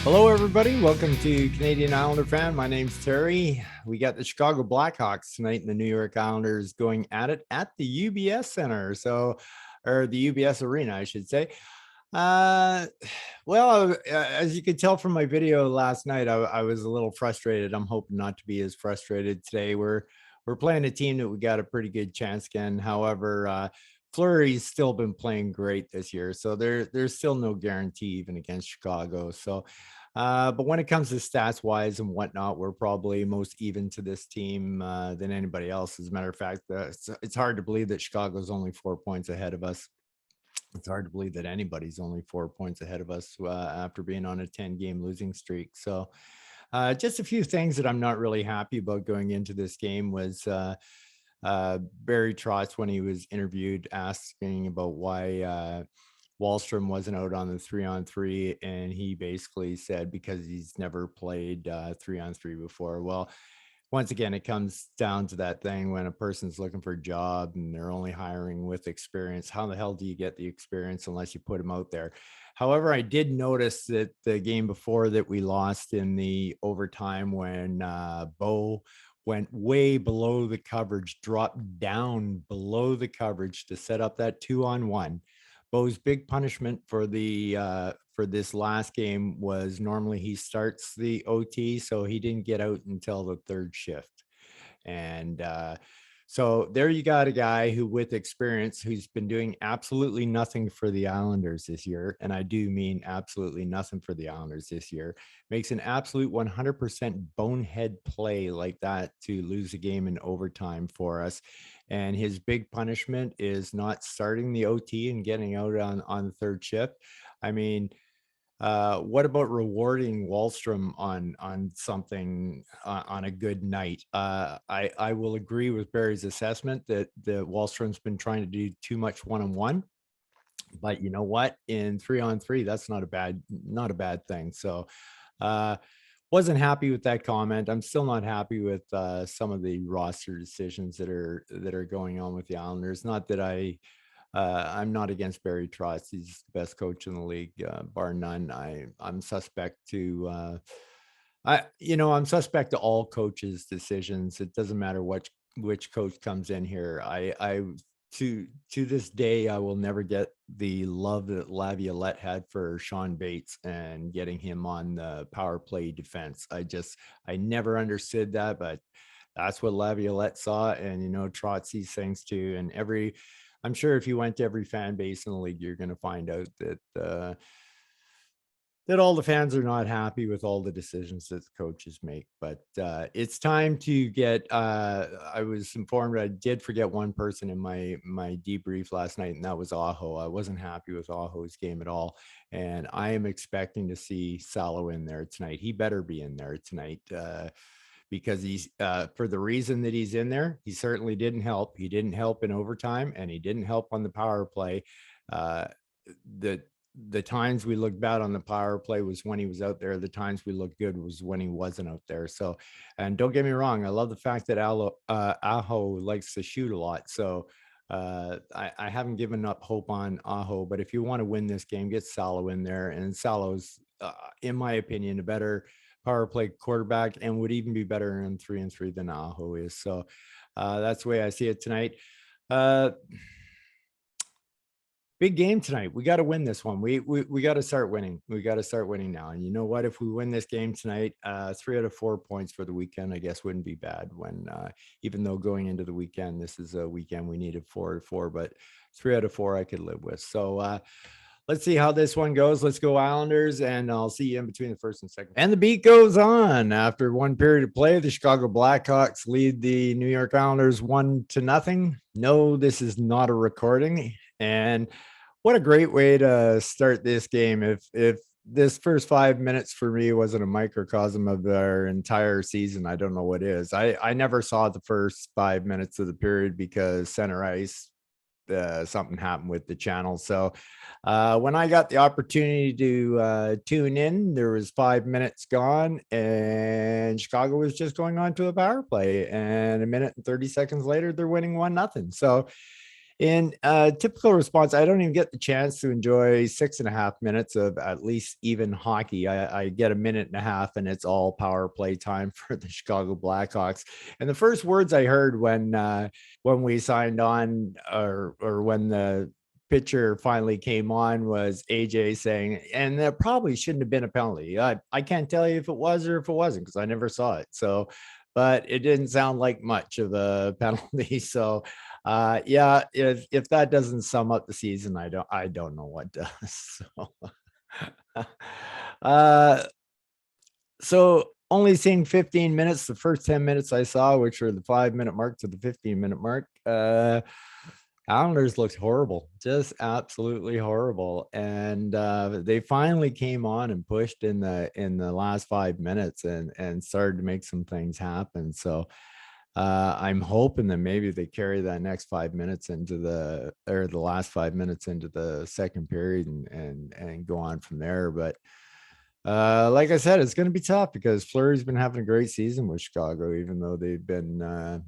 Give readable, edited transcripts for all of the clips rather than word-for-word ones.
Hello, everybody. Welcome to Canadian Islander Fan. My name's Terry. We got the Chicago Blackhawks tonight, and the New York Islanders going at it at the UBS Center. Or the UBS Arena, I should say. Uh, as you could tell from my video last night, I was a little frustrated. I'm hoping not to be as frustrated today. We're playing a team that we got a pretty good chance again. However, Fleury's still been playing great this year, so there's still no guarantee even against Chicago. But when it comes to stats wise and whatnot, we're probably most even to this team than anybody else. As a matter of fact, it's hard to believe that Chicago's only 4 points ahead of us. It's hard to believe that anybody's only 4 points ahead of us after being on a 10-game losing streak. So just a few things that I'm not really happy about going into this game was Barry Trotz, when he was interviewed, asking about why Wallstrom wasn't out on the 3-on-3, and he basically said because he's never played 3-on-3 before. Well, once again, it comes down to that thing when a person's looking for a job and they're only hiring with experience. How the hell do you get the experience unless you put them out there? However, I did notice that the game before that we lost in the overtime, when Bo went way below the coverage, dropped down below the coverage to set up that 2-on-1. Bo's big punishment for this last game was normally he starts the OT, so he didn't get out until the third shift. And so there you got a guy who, with experience, who's been doing absolutely nothing for the Islanders this year, and I do mean absolutely nothing for the Islanders this year, makes an absolute 100% bonehead play like that to lose a game in overtime for us. And his big punishment is not starting the OT and getting out on the third shift. I mean, what about rewarding Wallstrom on something on a good night? I will agree with Barry's assessment that Wallstrom's been trying to do too much one-on-one, but you know what? In 3-on-3, that's not a bad thing. So, wasn't happy with that comment. I'm still not happy with some of the roster decisions that are going on with the Islanders. Not that I'm not against Barry Trotz. He's the best coach in the league, bar none. I'm suspect to I'm suspect to all coaches' decisions. It doesn't matter which coach comes in here. To this day, I will never get the love that Laviolette had for Sean Bates and getting him on the power play defense. I never understood that, but that's what Laviolette saw, and Trotz sees things too. And I'm sure if you went to every fan base in the league, you're going to find out that all the fans are not happy with all the decisions that the coaches make. But it's time to get. I was informed I did forget one person in my debrief last night, and that was Aho. I wasn't happy with Aho's game at all, and I am expecting to see Salo in there tonight. He better be in there tonight. Because he's for the reason that he's in there, he certainly didn't help. He didn't help in overtime, and he didn't help on the power play. The times we looked bad on the power play was when he was out there. The times we looked good was when he wasn't out there. So, and don't get me wrong, I love the fact that Aho likes to shoot a lot. So I haven't given up hope on Aho, but if you want to win this game, get Salo in there. And Salo's, in my opinion, a better power play quarterback and would even be better in 3-on-3 than Aho is. So that's the way I see it tonight. Big game tonight. We got to win this one. We got to start winning. We got to start winning now. And you know what? If we win this game tonight, 3 out of 4 points for the weekend, I guess wouldn't be bad. When even though going into the weekend, this is a weekend we needed 4 out of 4, but 3 out of 4 I could live with. So let's see how this one goes. Let's go Islanders, and I'll see you in between the first and second. And the beat goes on. After one period of play, the Chicago Blackhawks lead the New York Islanders 1-0. No, this is not a recording. And what a great way to start this game. If this first 5 minutes for me wasn't a microcosm of our entire season, I don't know what is. I never saw the first 5 minutes of the period because center ice, something happened with the channel. So when I got the opportunity to tune in, there was 5 minutes gone and Chicago was just going on to a power play, and a minute and 30 seconds later they're winning 1-0. So In typical response, I don't even get the chance to enjoy 6.5 minutes of at least even hockey. I get a minute and a half, and it's all power play time for the Chicago Blackhawks. And the first words I heard when we signed on, or when the pitcher finally came on, was AJ saying, and there probably shouldn't have been a penalty. I can't tell you if it was or if it wasn't, because I never saw it. So, but it didn't sound like much of a penalty. So yeah, if that doesn't sum up the season, I don't know what does. So uh so only seeing 15 minutes, the first 10 minutes I saw, which were the 5-minute mark to the 15-minute mark. Islanders looked horrible, just absolutely horrible. And they finally came on and pushed in the last 5 minutes, and started to make some things happen. So I'm hoping that maybe they carry that next 5 minutes into the last 5 minutes into the second period, and go on from there. But like I said, it's going to be tough because Fleury's been having a great season with Chicago, even though they've been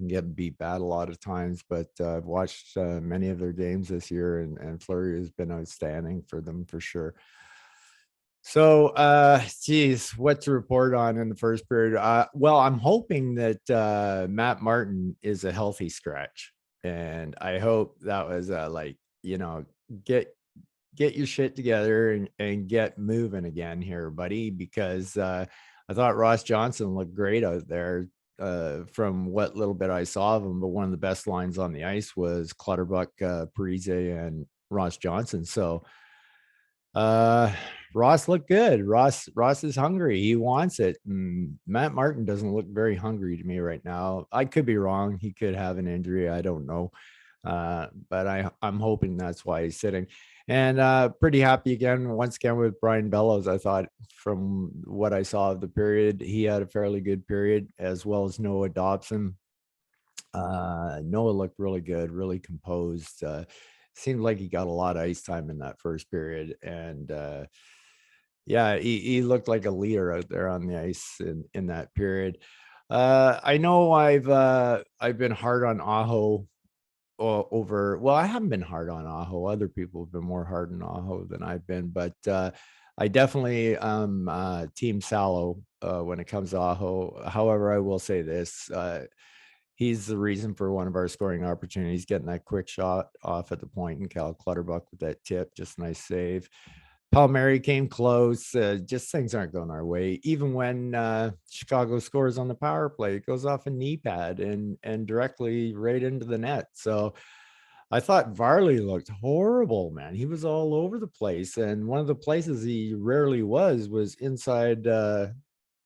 getting beat bad a lot of times. But I've watched many of their games this year, and Fleury has been outstanding for them for sure. So, geez, what to report on in the first period? Well, I'm hoping that Matt Martin is a healthy scratch, and I hope that was like, get your shit together, and get moving again here, buddy, because I thought Ross Johnson looked great out there from what little bit I saw of him. But one of the best lines on the ice was Clutterbuck, Parise, and Ross Johnson. So Ross looked good. Ross is hungry. He wants it. And Matt Martin doesn't look very hungry to me right now. I could be wrong. He could have an injury. I don't know. But I'm hoping that's why he's sitting. And pretty happy again, once again, with Brian Bellows. I thought, from what I saw of the period, he had a fairly good period, as well as Noah Dobson. Noah looked really good, really composed. Seemed like he got a lot of ice time in that first period. And yeah, he looked like a leader out there on the ice in that period. I know I've been hard on Aho over. Well, I haven't been hard on Aho. Other people have been more hard on Aho than I've been, but I definitely team Salo when it comes to Aho. However, I will say this: he's the reason for one of our scoring opportunities, getting that quick shot off at the point, and Cal Clutterbuck with that tip, just nice save. Palmieri came close. Just things aren't going our way. Even when Chicago scores on the power play, it goes off a knee pad and directly right into the net. So I thought Varley looked horrible, man. He was all over the place. And one of the places he rarely was inside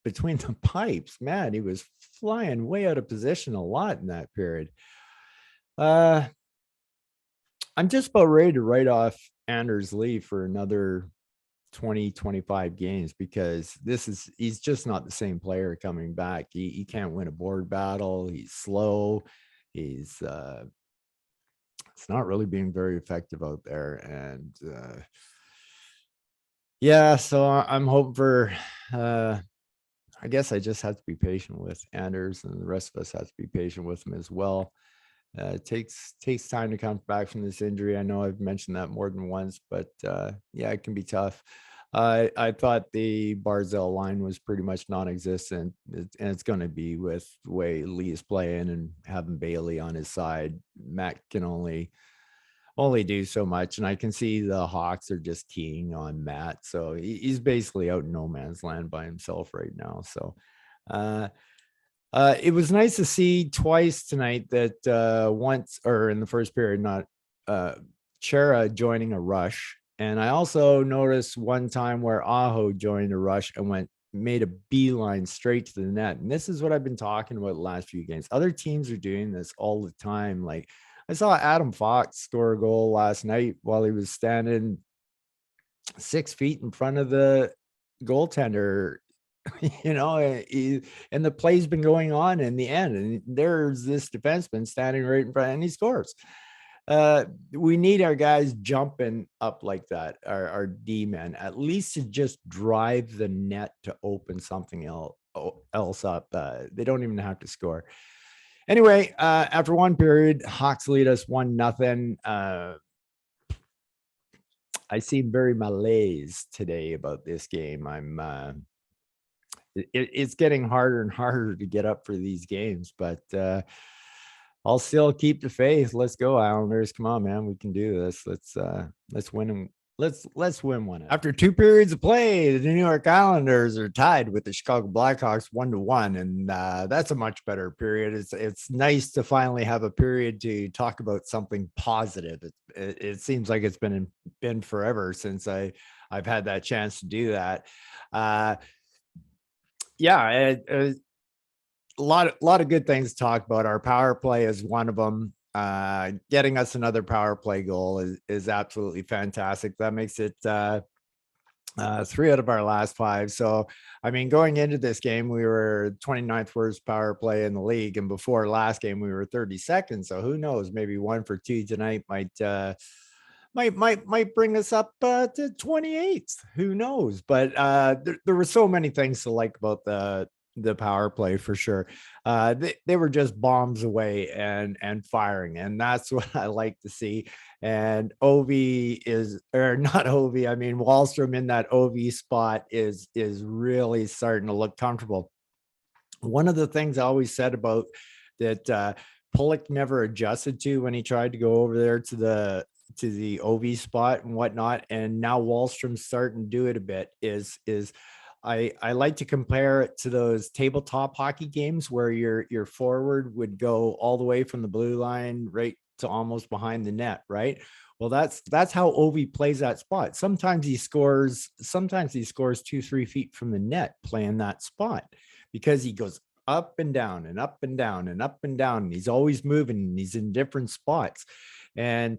between the pipes. Man, he was flying way out of position a lot in that period. I'm just about ready to write off Anders Lee for another 20-25 games, because he's just not the same player coming back. He can't win a board battle. He's slow. He's it's not really being very effective out there. And yeah, so I'm hoping for I guess I just have to be patient with Anders, and the rest of us have to be patient with him as well. It takes time to come back from this injury. I know I've mentioned that more than once, but yeah, it can be tough. I thought the Barzell line was pretty much non-existent, and it's going to be with the way Lee is playing and having Bailey on his side. Matt can only do so much, and I can see the Hawks are just keying on Matt, so he's basically out in no man's land by himself right now. So it was nice to see twice tonight that once, or in the first period, not Chera joining a rush. And I also noticed one time where Aho joined a rush and made a beeline straight to the net. And this is what I've been talking about the last few games. Other teams are doing this all the time. Like, I saw Adam Fox score a goal last night while he was standing 6 feet in front of the goaltender. And the play's been going on in the end, and there's this defenseman standing right in front, and he scores. We need our guys jumping up like that, our D men, at least to just drive the net to open something else up. They don't even have to score. Anyway, after one period, Hawks lead us 1-0. I seem very malaise today about this game. It's getting harder and harder to get up for these games, but I'll still keep the faith. Let's go, Islanders. Come on, man. We can do this. Let's win them. Let's win one. After 2 periods of play, the New York Islanders are tied with the Chicago Blackhawks 1-1, and that's a much better period. It's nice to finally have a period to talk about something positive. It seems like it's been forever since I've had that chance to do that. Yeah, a lot of good things to talk about. Our power play is one of them. Getting us another power play goal is absolutely fantastic. That makes it 3 out of our last 5. So, I mean, going into this game, we were 29th worst power play in the league, and before last game, we were 32nd. So, who knows? Maybe 1 for 2 tonight might bring us up to 28th. Who knows? But there were so many things to like about the power play for sure. They were just bombs away and firing, and that's what I like to see. And Ovi is, or not Ovi, I mean Wallstrom in that Ovi spot is really starting to look comfortable. One of the things I always said about that Pollock never adjusted to when he tried to go over there to the OV spot and whatnot, and now Wallstrom's starting to do it a bit, is I like to compare it to those tabletop hockey games where your forward would go all the way from the blue line right to almost behind the net, right? Well, that's how Ovi plays that spot. Sometimes he scores 2-3 feet from the net playing that spot, because he goes up and down and up and down and up and down. And he's always moving, and he's in different spots. And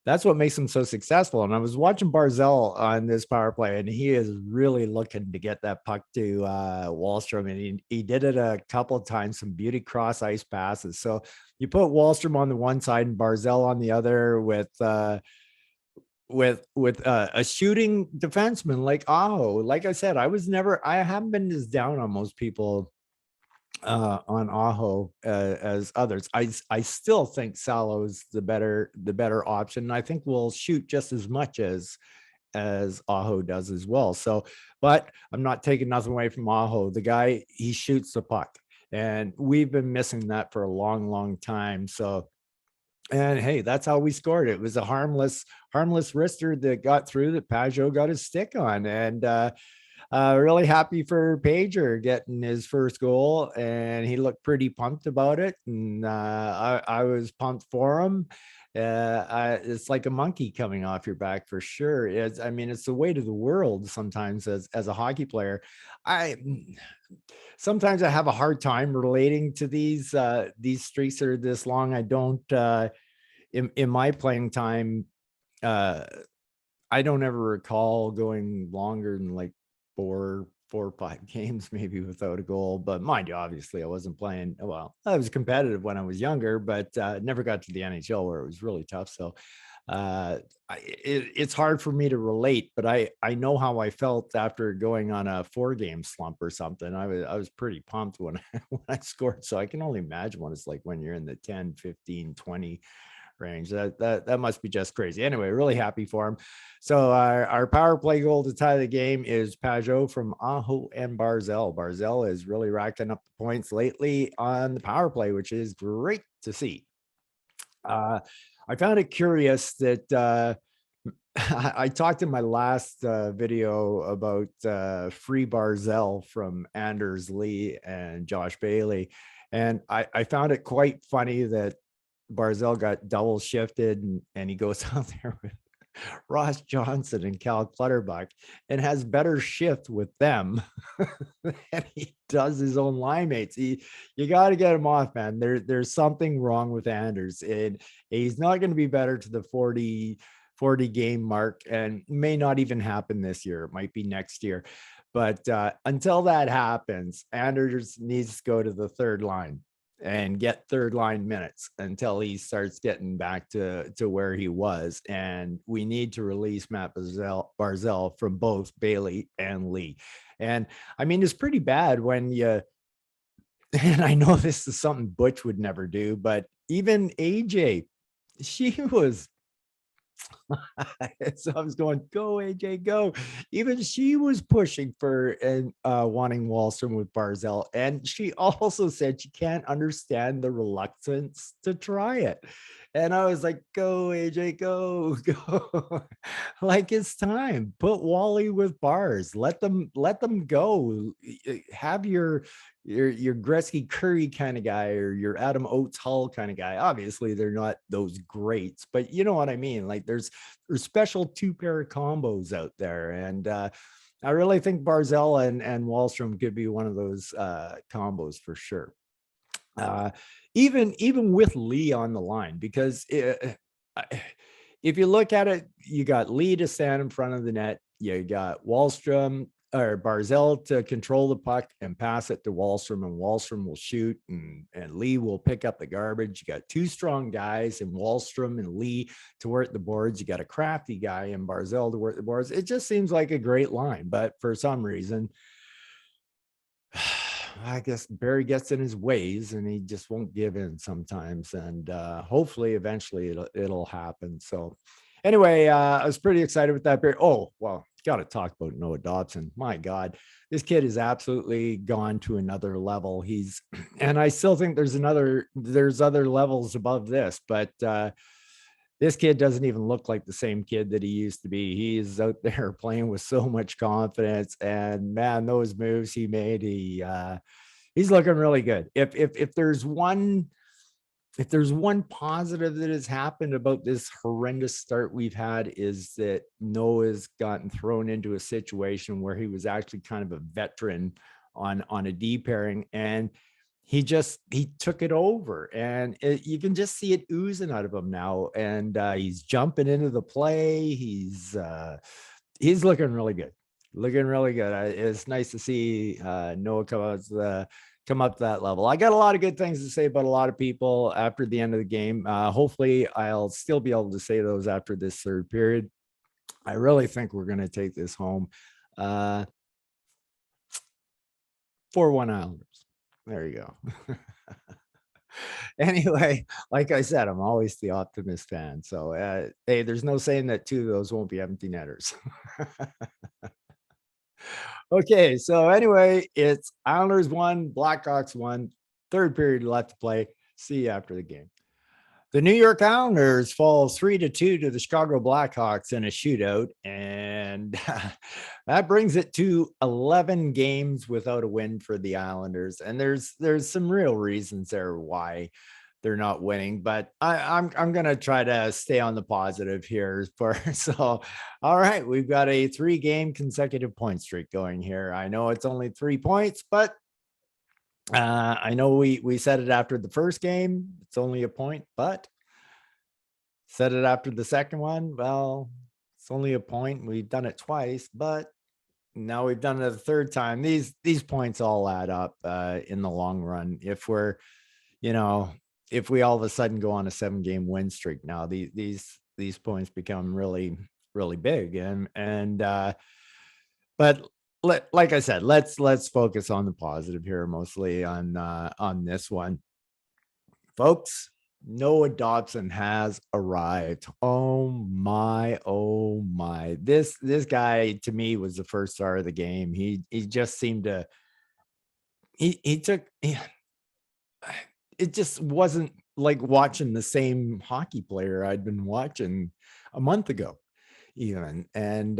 that's what makes him so successful. And I was watching Barzell on this power play, and he is really looking to get that puck to Wallstrom. And he did it a couple of times, some beauty cross ice passes. So you put Wallstrom on the one side and Barzell on the other with a shooting defenseman like Aho. Like I said, I haven't been as down on most people on Aho as others. I still think Salo is the better option. I think we'll shoot just as much as Aho does as well. So, but I'm not taking nothing away from Aho. The guy, he shoots the puck, and we've been missing that for a long time. So, and hey, that's how we scored. It was a harmless wrister that got through, that Pajot got his stick on. And really happy for Pager getting his first goal, and he looked pretty pumped about it. And I was pumped for him. It's like a monkey coming off your back for sure. It's the weight of the world sometimes as a hockey player. Sometimes I have a hard time relating to these streaks that are this long. I don't in my playing time. I don't ever recall going longer than like four or 5 games maybe without a goal. But mind you, obviously I wasn't playing well. I was competitive when I was younger, but never got to the NHL where it was really tough. So it's hard for me to relate, but I know how I felt after going on a 4-game slump or something. I was pretty pumped when I scored. So I can only imagine what it's like when you're in the 10, 15, 20 range. That must be just crazy. Anyway, really happy for him. So our power play goal to tie the game is Pajot from Aho and Barzell. Barzell is really racking up the points lately on the power play, which is great to see. I found it curious that I talked in my last video about free Barzell from Anders Lee and Josh Bailey. And I found it quite funny that Barzell got double shifted, and he goes out there with Ross Johnson and Cal Clutterbuck and has better shift with them than he does his own line mates. You got to get him off, man. There's something wrong with Anders, and he's not going to be better to the 40 game mark, and may not even happen this year. It might be next year. But until that happens, Anders needs to go to the third line and get third line minutes until he starts getting back to where he was. And we need to release Matt Barzell from both Bailey and Lee. And it's pretty bad when and I know this is something Butch would never do, but even AJ, she was so I was going, go AJ, go. Even she was pushing for and wanting Wallstrom with Barzell. And she also said she can't understand the reluctance to try it. And I was like, go AJ, go, go. Like it's time. Put Wally with bars. Let them go. Have your Gretzky Curry kind of guy or your Adam Oates Hull kind of guy. Obviously, they're not those greats, but you know what I mean. Like there's special two pair of combos out there, and I really think Barzell and Wallstrom could be one of those combos for sure. Uh, even with Lee on the line, because if you look at it, you got Lee to stand in front of the net. You got Wallstrom or Barzell to control the puck and pass it to Wallstrom, and Wallstrom will shoot, and Lee will pick up the garbage. You got two strong guys in Wallstrom and Lee to work the boards. You got a crafty guy in Barzell to work the boards. It just seems like a great line, but for some reason, I guess Barry gets in his ways and he just won't give in sometimes. And hopefully eventually it'll happen. So anyway, I was pretty excited with that. Barry. Oh, well, got to talk about Noah Dobson. My God, this kid is absolutely gone to another level. He's, and I still think there's other levels above this, but this kid doesn't even look like the same kid that he used to be. He is out there playing with so much confidence, and man, those moves he made, he's looking really good. If there's one positive that has happened about this horrendous start we've had, is that Noah's gotten thrown into a situation where he was actually kind of a veteran on a D pairing, and he took it over, and you can just see it oozing out of him now, and he's jumping into the play. He's looking really good, it's nice to see Noah come up to that level. I got a lot of good things to say about a lot of people after the end of the game. Hopefully I'll still be able to say those after this third period. I really think we're going to take this home. 4-1 Islanders. There you go. Anyway, like I said, I'm always the optimist fan. So, hey, there's no saying that two of those won't be empty netters. Okay, so anyway, it's Islanders 1, Blackhawks 1, third period left to play. See you after the game. The New York Islanders fall 3-2 to the Chicago Blackhawks in a shootout, and that brings it to 11 games without a win for the Islanders. And there's some real reasons there why they're not winning, but I'm gonna try to stay on the positive here. So, all right, we've got a 3-game consecutive point streak going here. I know it's only 3 points, but I know we said it after the first game. It's only a point, but said it after the second one. Well, it's only a point. We've done it twice, but now we've done it a third time. These points all add up in the long run. If we're, you know, if we all of a sudden go on a 7-game win streak now, these points become really big. But like I said, let's focus on the positive here, mostly on this one, folks. Noah Dobson has arrived. Oh my. This guy to me was the first star of the game. He just seemed to he took it just wasn't like watching the same hockey player I'd been watching a month ago even. And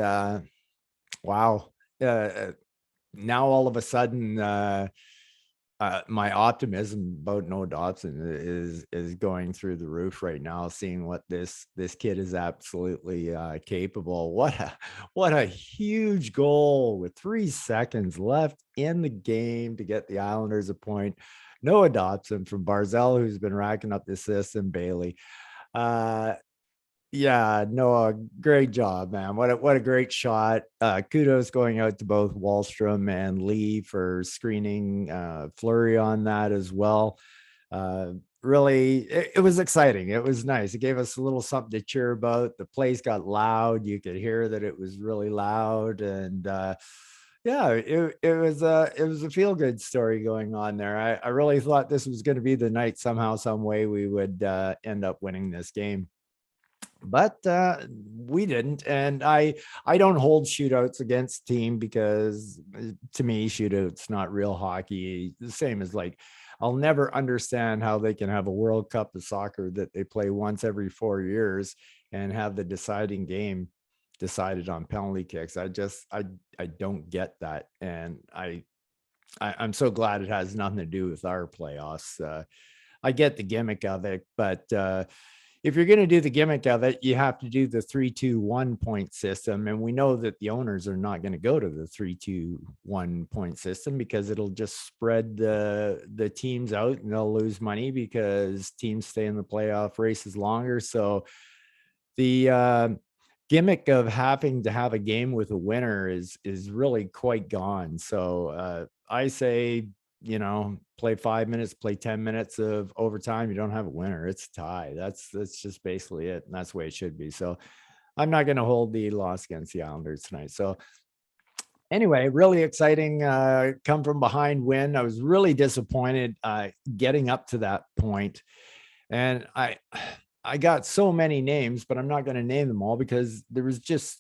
wow. Now all of a sudden my optimism about Noah Dobson is going through the roof right now, seeing what this kid is absolutely capable. What a huge goal with 3 seconds left in the game to get the Islanders a point. Noah Dobson from Barzell, who's been racking up the assists, and Bailey. Yeah, Noah, great job, man. What a great shot. Kudos going out to both Wallstrom and Lee for screening Fleury on that as well. Really, it was exciting. It was nice. It gave us a little something to cheer about. The place got loud. You could hear that it was really loud. And Yeah, it was a feel good story going on there. I really thought this was going to be the night somehow, some way we would end up winning this game, but we didn't. And I don't hold shootouts against team because to me, shootouts not real hockey. The same as like I'll never understand how they can have a World Cup of soccer that they play once every 4 years and have the deciding game decided on penalty kicks. I don't get that, and I'm so glad it has nothing to do with our playoffs. I get the gimmick of it, but if you're going to do the gimmick of it, you have to do the 3-2-1 point system. And we know that the owners are not going to go to the 3-2-1 point system because it'll just spread the teams out and they'll lose money because teams stay in the playoff races longer. So the gimmick of having to have a game with a winner is really quite gone. So I say, play 5 minutes, play 10 minutes of overtime. You don't have a winner. It's a tie. That's just basically it. And that's the way it should be. So I'm not going to hold the loss against the Islanders tonight. So anyway, really exciting come from behind win. I was really disappointed getting up to that point. And I got so many names, but I'm not going to name them all because there was just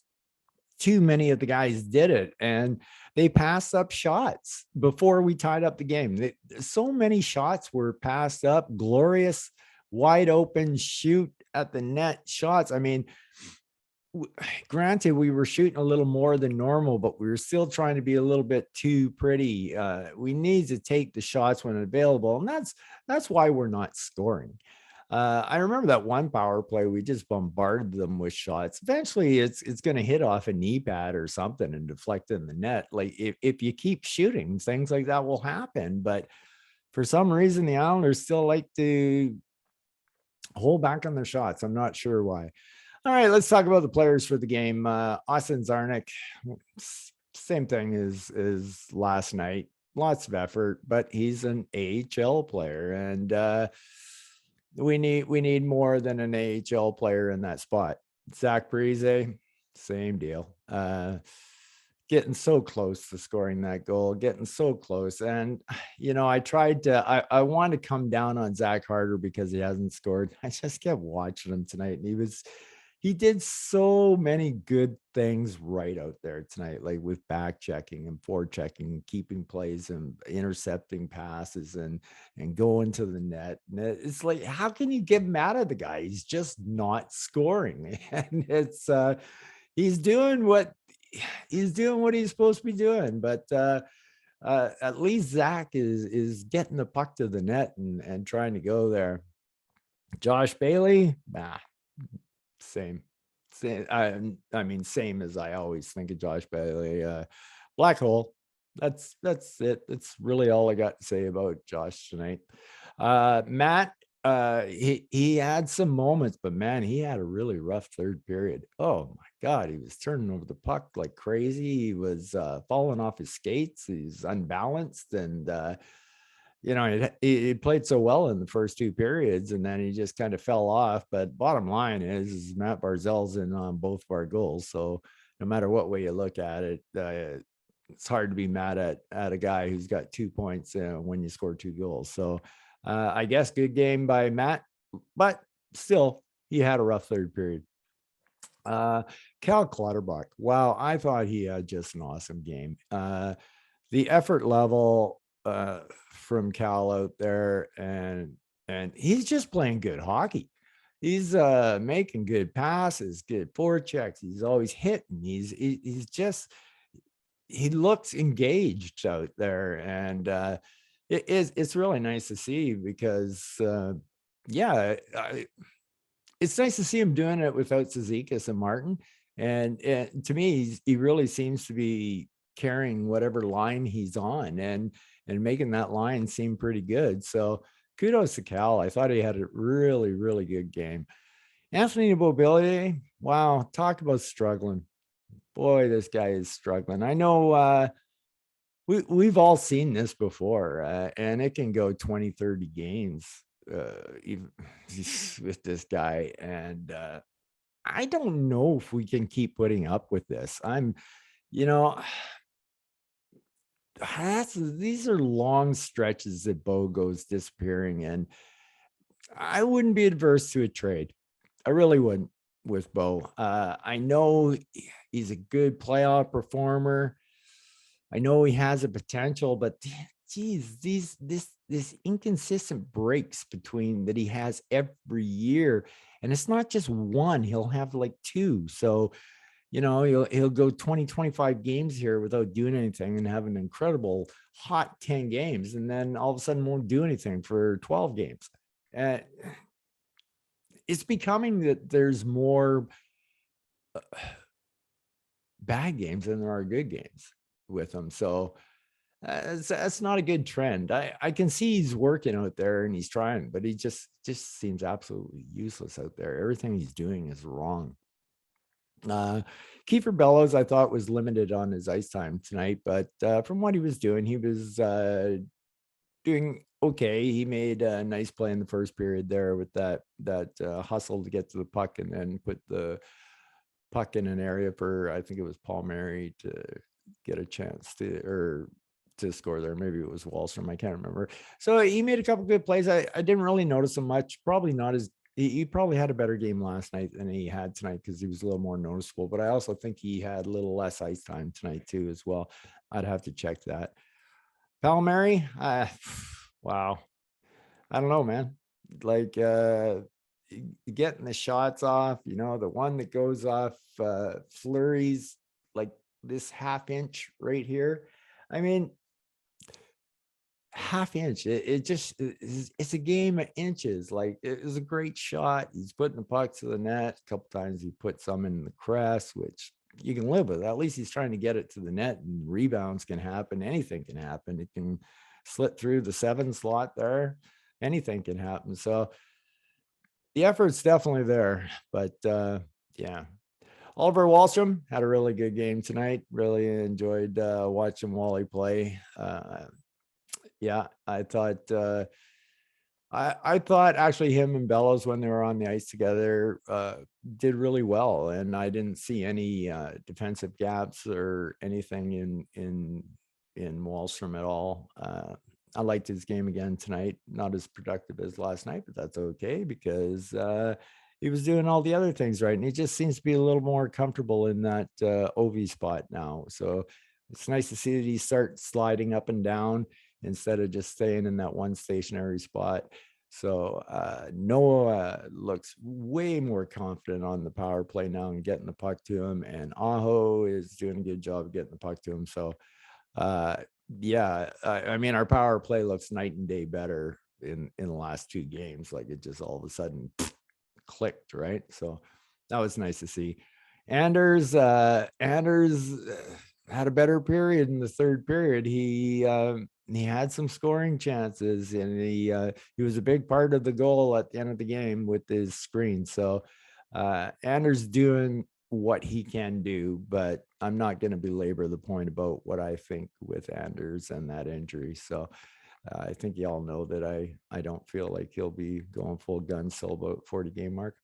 too many of the guys did it, and they passed up shots before we tied up the game. So many shots were passed up, glorious, wide open, shoot at the net shots. I mean, granted, we were shooting a little more than normal, but we were still trying to be a little bit too pretty. We need to take the shots when available, and that's why we're not scoring. I remember that one power play, we just bombarded them with shots. Eventually, it's going to hit off a knee pad or something and deflect in the net. Like if you keep shooting, things like that will happen. But for some reason, the Islanders still like to hold back on their shots. I'm not sure why. All right, let's talk about the players for the game. Austin Czarnik, same thing as last night. Lots of effort, but he's an AHL player, and we need more than an AHL player in that spot. Zach Parise, same deal. Getting so close to scoring that goal, getting so close. And I want to come down on Zach Harder because he hasn't scored. I just kept watching him tonight, and he did so many good things right out there tonight, like with back checking and forward checking, keeping plays and intercepting passes and going to the net. And it's like, how can you get mad at the guy? He's just not scoring. And it's he's doing what he's supposed to be doing. But at least Zach is getting the puck to the net and trying to go there. Josh Bailey, same. I mean, same as I always think of Josh Bailey. Black hole. That's it. That's really all I got to say about Josh tonight. Matt, he had some moments, but man, he had a really rough third period. Oh my God, he was turning over the puck like crazy. He was falling off his skates. He's unbalanced, and he played so well in the first two periods, and then he just kind of fell off. But bottom line is Matt Barzell's in on both of our goals. So no matter what way you look at it, it's hard to be mad at a guy who's got 2 points when you score two goals. So I guess good game by Matt, but still he had a rough third period. Cal Clutterbuck. Wow, I thought he had just an awesome game. The effort level from Cal out there, and he's just playing good hockey. He's making good passes, good forechecks. He's always hitting. He's just, he looks engaged out there, and it's really nice to see because it's nice to see him doing it without Cizikas and Martin. And to me, he really seems to be carrying whatever line he's on and making that line seem pretty good. So kudos to Cal. I thought he had a really, really good game. Anthony Beauvillier, wow, talk about struggling. Boy, this guy is struggling. I know we've all seen this before, and it can go 20, 30 games even with this guy. And I don't know if we can keep putting up with this. You know, these are long stretches that Bo goes disappearing, and I wouldn't be adverse to a trade. I really wouldn't with Bo. I know he's a good playoff performer. I know he has a potential, but geez, this inconsistent breaks between that he has every year, and it's not just one. He'll have like two. So he'll go 20, 25 games here without doing anything and have an incredible hot 10 games, and then all of a sudden won't do anything for 12 games. Uh, it's becoming that there's more bad games than there are good games with him. So that's not a good trend. I can see he's working out there and he's trying, but he just seems absolutely useless out there. Everything he's doing is wrong. Kiefer Bellows, I thought, was limited on his ice time tonight, but from what he was doing, he was doing okay. He made a nice play in the first period there with that hustle to get to the puck and then put the puck in an area for, I think it was Palmieri, to get a chance to score there. Maybe it was Wallstrom. I can't remember. So he made a couple good plays. I didn't really notice him much. Probably not as he probably had a better game last night than he had tonight because he was a little more noticeable. But I also think he had a little less ice time tonight too as well. I'd have to check that. Palmieri, wow. I don't know, man. Like getting the shots off, the one that goes off Fleury's like this half inch right here. I mean, half inch. It's a game of inches. Like, it was a great shot. He's putting the puck to the net. A couple times he put some in the crest, which you can live with. At least he's trying to get it to the net, and rebounds can happen. Anything can happen. It can slip through the 7 slot there. Anything can happen. So the effort's definitely there. But yeah. Oliver Wallstrom had a really good game tonight. Really enjoyed watching Wally play. Yeah, I thought I thought actually him and Bellows, when they were on the ice together, did really well, and I didn't see any defensive gaps or anything in Wallstrom at all. I liked his game again tonight. Not as productive as last night, but that's okay because he was doing all the other things right, and he just seems to be a little more comfortable in that OV spot now. So it's nice to see that he starts sliding up and down instead of just staying in that one stationary spot. So Noah looks way more confident on the power play now and getting the puck to him, and Aho is doing a good job of getting the puck to him. So yeah, I mean, our power play looks night and day better in the last 2 games. Like, it just all of a sudden clicked, right? So that was nice to see. Anders had a better period in the third period. He had some scoring chances, and he was a big part of the goal at the end of the game with his screen. So Anders doing what he can do, but I'm not going to belabor the point about what I think with Anders and that injury. So I think you all know that I don't feel like he'll be going full gun till about 40 game mark.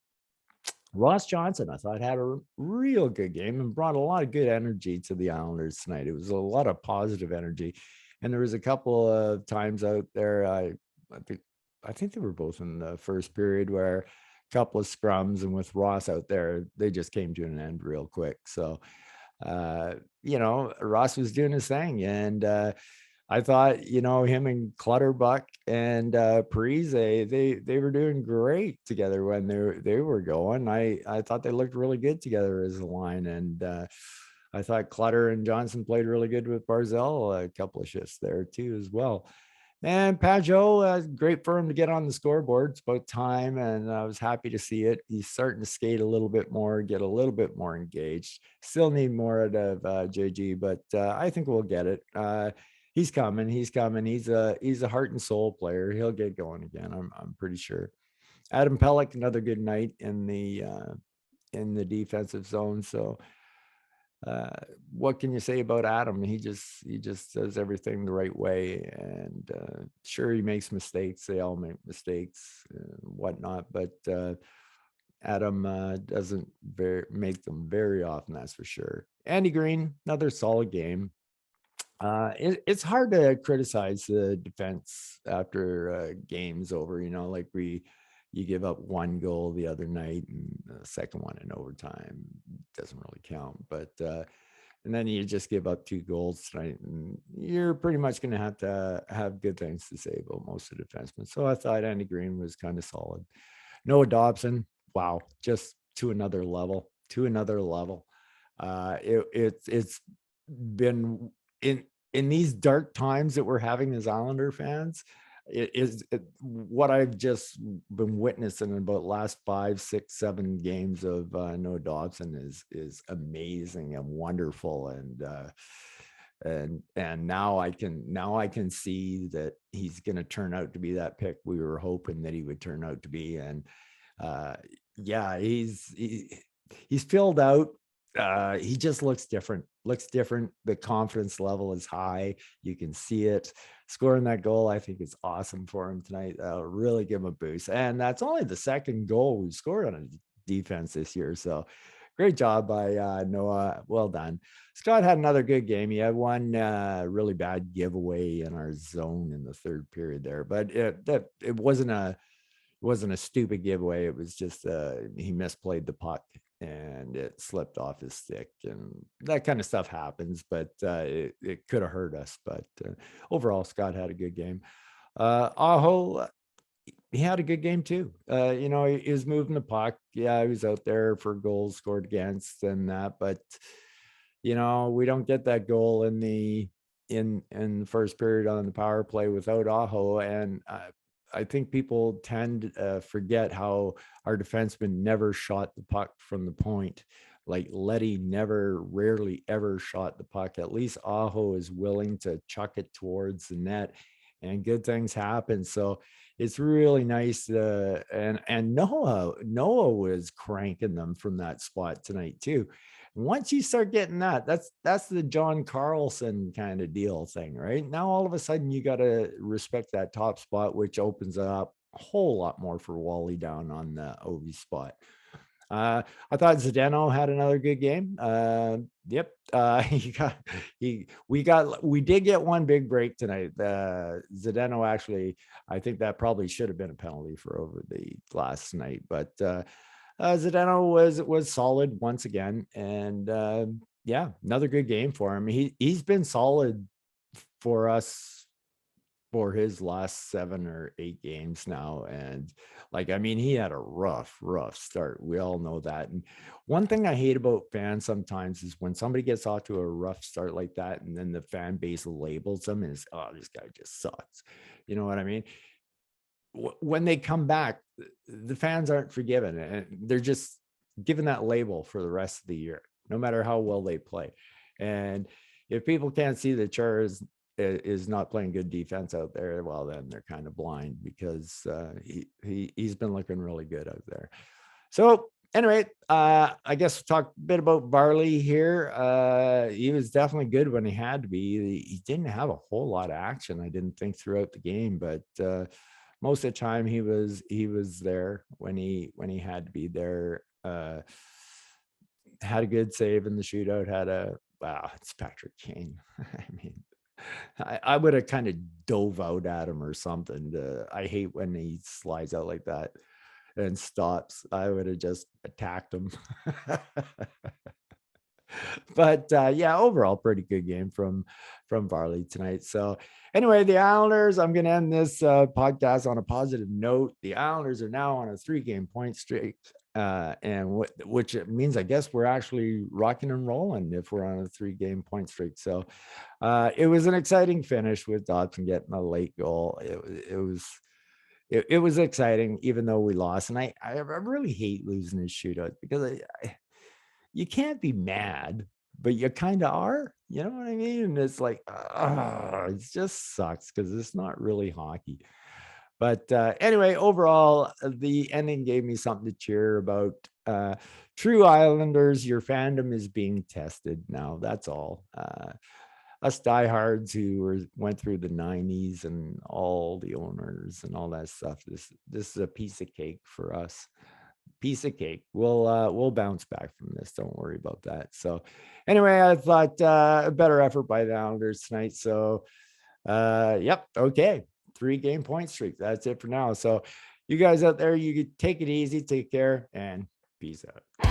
Ross Johnson, I thought, had a real good game and brought a lot of good energy to the Islanders tonight. It was a lot of positive energy. And there was a couple of times out there, I think they were both in the first period, where a couple of scrums, and with Ross out there, they just came to an end real quick. So, Ross was doing his thing, and I thought, him and Clutterbuck and Parise, they were doing great together when they were going. I thought they looked really good together as a line, and I thought Clutter and Johnson played really good with Barzell, a couple of shifts there too as well. And Pajot, great for him to get on the scoreboard. It's about time, and I was happy to see it. He's starting to skate a little bit more, get a little bit more engaged. Still need more out of JG, but I think we'll get it. He's coming. He's coming. He's a heart and soul player. He'll get going again. I'm pretty sure. Adam Pelech, another good night in the defensive zone. So what can you say about Adam? He just does everything the right way, and sure, he makes mistakes. They all make mistakes and whatnot, but Adam doesn't make them very often, that's for sure. Andy Green, another solid game. It's hard to criticize the defense after games over. Like you give up one goal the other night, and the second one in overtime doesn't really count. But and then you just give up 2 goals tonight, and you're pretty much going to have good things to say about most of the defensemen. So I thought Andy Green was kind of solid. Noah Dobson, wow, just to another level, to another level. It's been in these dark times that we're having as Islander fans. What I've just been witnessing in about last 5, 6, 7 games of Noah Dobson is amazing and wonderful, and now I can see that he's going to turn out to be that pick we were hoping that he would turn out to be. And yeah, he's filled out. He just looks different. The confidence level is high. You can see it. Scoring that goal, I think it's awesome for him tonight. Really give him a boost. And that's only the second goal we scored on a defense this year. So great job by Noah. Well done. Scott had another good game. He had one really bad giveaway in our zone in the third period there, but it wasn't a stupid giveaway. It was just he misplayed the puck and it slipped off his stick, and that kind of stuff happens, but it could have hurt us. But overall, Scott had a good game. Aho, he had a good game too. He was moving the puck. Yeah, he was out there for goals scored against and that, but we don't get that goal in the first period on the power play without Aho. And I think people tend to forget how our defenseman never shot the puck from the point. Like Letty rarely ever shot the puck. At least Aho is willing to chuck it towards the net, and good things happen. So it's really nice. And Noah was cranking them from that spot tonight too. Once you start getting that's the John Carlson kind of deal thing, right? Now all of a sudden you got to respect that top spot, which opens up a whole lot more for Wally down on the OV spot. I thought Zdeno had another good game. Yep. We did get one big break tonight. Zdeno actually, I think that probably should have been a penalty for over the last night, but Zdeno was solid once again, and yeah, another good game for him. He's been solid for us for his last 7 or 8 games now, and he had a rough start. We all know that. And one thing I hate about fans sometimes is when somebody gets off to a rough start like that, and then the fan base labels them as, oh, this guy just sucks. You know what I mean? When they come back, the fans aren't forgiven, and they're just given that label for the rest of the year, no matter how well they play. And if people can't see that Char is not playing good defense out there, well, then they're kind of blind, because he's been looking really good out there. So anyway, I guess we'll talk a bit about Varley here. He was definitely good when he had to be. He didn't have a whole lot of action, I didn't think, throughout the game, but most of the time he was there when he had to be there. Had a good save in the shootout. Wow, it's Patrick Kane. I mean, I would have kind of dove out at him or something. I hate when he slides out like that and stops. I would have just attacked him. But yeah, overall, pretty good game from Varley tonight. So anyway, the Islanders, I'm going to end this podcast on a positive note. The Islanders are now on a 3-game point streak, and which means, I guess, we're actually rocking and rolling if we're on a 3-game point streak. So it was an exciting finish with Dobson getting a late goal. It was exciting, even though we lost. And I really hate losing this shootout, because you can't be mad, but you kind of are. You know what I mean? And it's like, it just sucks, because it's not really hockey. But anyway, overall, the ending gave me something to cheer about. True Islanders, your fandom is being tested now. That's all. Us diehards who went through the 90s and all the owners and all that stuff, this is a piece of cake for us. piece of cake. We'll bounce back from this. Don't worry about that. So anyway, I thought a better effort by the Islanders tonight. So yep, okay. 3-game point streak. That's it for now. So you guys out there, you could take it easy, take care, and peace out.